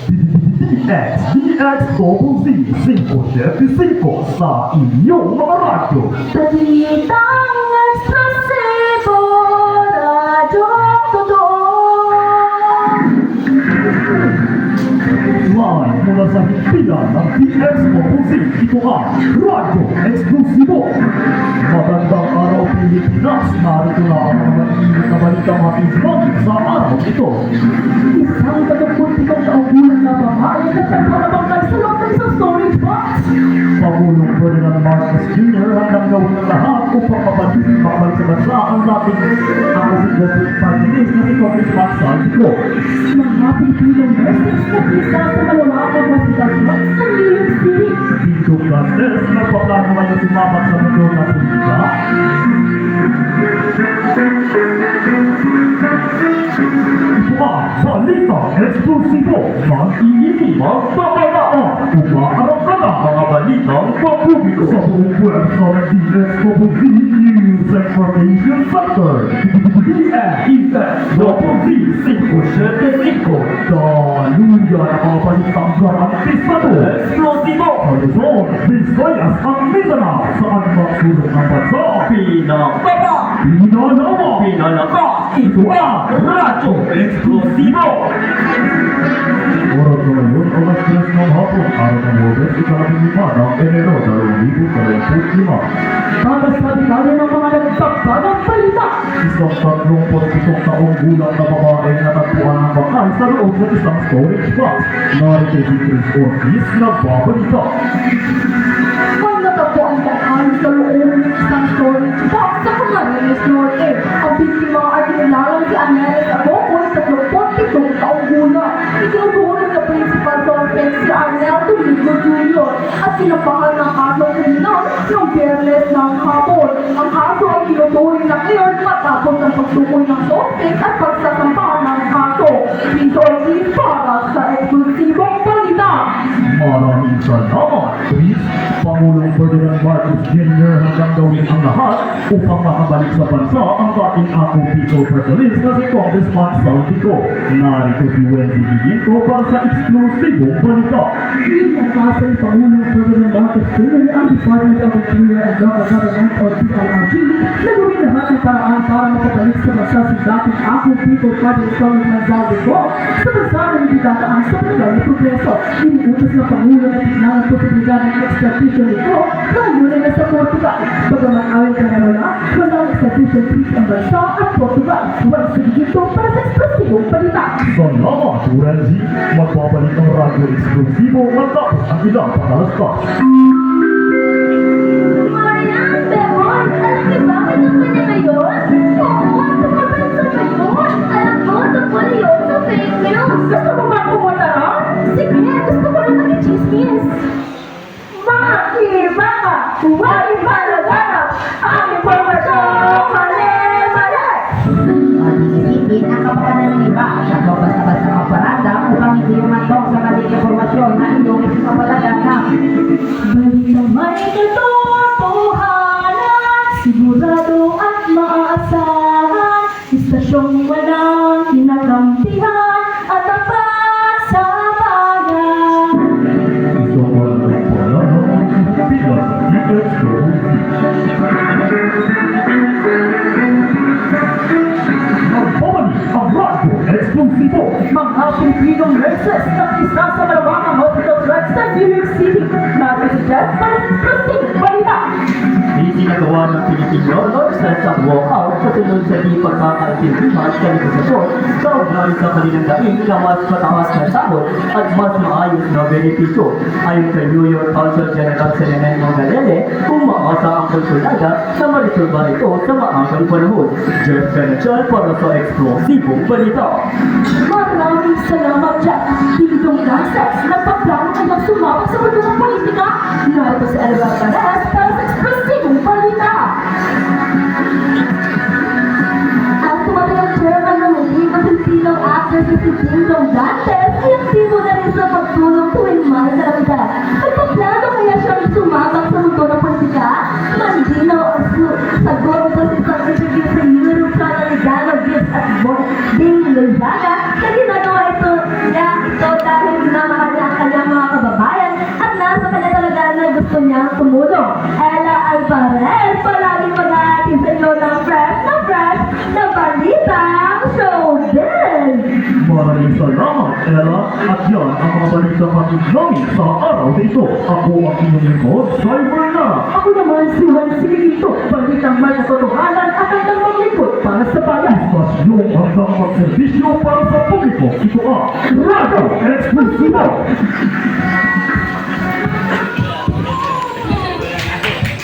DX-575 sa inyong mga radyo. Balitang ekspresibo, radyo totoo. Live mula sa himpilan ng DX-5, ito ang Radyo Eksklusibo. Magandang araw Pilipinas, narito na ang mga mainit na balitang hatid natin sa araw ito. Isang 27 taong gulang na babae na nagpapalabangkay sa loob ng isang storage box. Pangulong Ferdinand Marcos Jr. handang gawin ng lahat upang mabalik sa bansa ang dating President Prime Minister na si Congressman Saldico. Mga Pilipinong nurses na isa sa malawakang hospital sa New York City. Dito Grandes, nagpaplano ngayon sumabak sa mundo ng politika. Ito ang Balita Eksklusibo, mag-iinit, magpapalaan, umaarap ka na mga balitang pampubliko sa buong pwersa ng DX-5 News Information Center. DX-575, daluyan ang mga balitang garantisado. Eksklusibo, Luzon, Visayas at Mindanao, saan magsulong ng bansa. Pinakbaba, pinalakas, ito ang Radyo Eksklusibo. Oras na ngayon, alas 3 ng hapon, araw ng Huwebes, ika-15 ng Enero, 2025. Para sa detalye ng mga nagtagdagang balita. Isang 37 taong gulang na babae na natagpuan ng bakal sa loob ng isang storage box. Narito si Chris Ortiz nagbabalita. May natagpuan bakal sa loob ng isang storage box sa Camarines Norte. Ang biktima ay kinilalang si Anelis Abocoy, 37 taong gulang. Itinuturing na principal suspect si Arnel Domingo Jr. at sinampahan ng kasong kriminal ng Biyernes ng hapon. Ang kaso ay tinuturing na cleared matapos ang pagtukoy ng suspect at pagsasampahan ng kaso. Dito ay para sa eksklusibong balita. Maraming salamat, Chris. Pangulong Ferdinand Marcos Jr. hanggang gawin ang lahat upang makabalik sa bansa ang dating Ako Pico Fertilist na si Congressman Saldico. Narito si Wendy Guilito para sa eksklusibong balita. Inakasal Pangulong Ferdinand Marcos Jr. ang Department of Interior and Local Government o DILG na gawin lahat ng paraan para makabalik sa bansa si dating Ako Pico Fertilist Congressman Saldico sa bansa na hindi dataan sa pagkakas na progreso. Iniutos ng Pangulo na tignan ang posibilidad ng extradition nito na yun ay sa Portugal. Bagaman awin ka na walang extradition treaty ang bansa at Portugal. Huwag sa dito para sa eksklusibong balita. Salamat, Wendy. Magbabalik ang Radyo Eksklusibo matapos ang ilang pakalastas. Marian, Bemon, alam niyo ba may kampanya ngayon? Oo, tungkol sa ngayon. Alam mo, tungkol yun sa fake news. Gusto mo ba pumunta ron? Sige, gusto ko rin mag-chismis. Mga iba ka, huwag ipalaganap ang impormasyong mali-mali. Isipin ang kapakanan ng iba at basta-basta kaparada upang hindi umantong sa maling informasyon na inyong ipapalaganap. Balita may katotohanan, sigurado at maaasahan, istasyong walang kinakampihan at tapat sa bayan. Isang walang pala ng himpilan ng DX-5. Magbabalik ang Radyo Eksklusibo. Mga Pilipinong nurses na isa sa malawakang hospital drugs sa New York City. Nag-suggest para sa eksklusibong balita. Isinagawa ng Pilipino nurses ang walkout kasunod sa di pagkakaintindihan sa negosasyon sa ugnay sa kanilang daing na mas mataas na sahod at mas maayos na benepisyo. Ayon kay New York Consul General Senen Mangalele, umaasa ang konsulada na marisolba ito sa maagang panahon. Jeff Benachal para sa eksplosibong balita. Maraming salamat dyan. Pilipinong nurses nagpaplano kayang sumabak sa mundo ng politika. Narito sa Elba Perez para sa eksklusibong balita. Ang tumatayang chairman ng Liga Pilipinong Actors na si Dingdong Dantes ay aktibo na rin sa pagtulong tuwing may karamihan. Nagpaplano kaya siyang sumabak sa mundo ng politika? Mandino ang sagot ko sa isang interview sa European Regalo Gifts at Ding Lozada na ginagawa ito dahil isang show din! Maraming salamat, Ella. At yan ang mga balik sa patid namin sa araw na ito. Ako ang inyong lingkod, Cyber na. Ako naman si Juan Sibilito, balitang may katotohanan at hanggang maglipot para sa bayan. Istasyong hanggang magserbisyo para sa publiko. Ito ang Radio Exclusivo.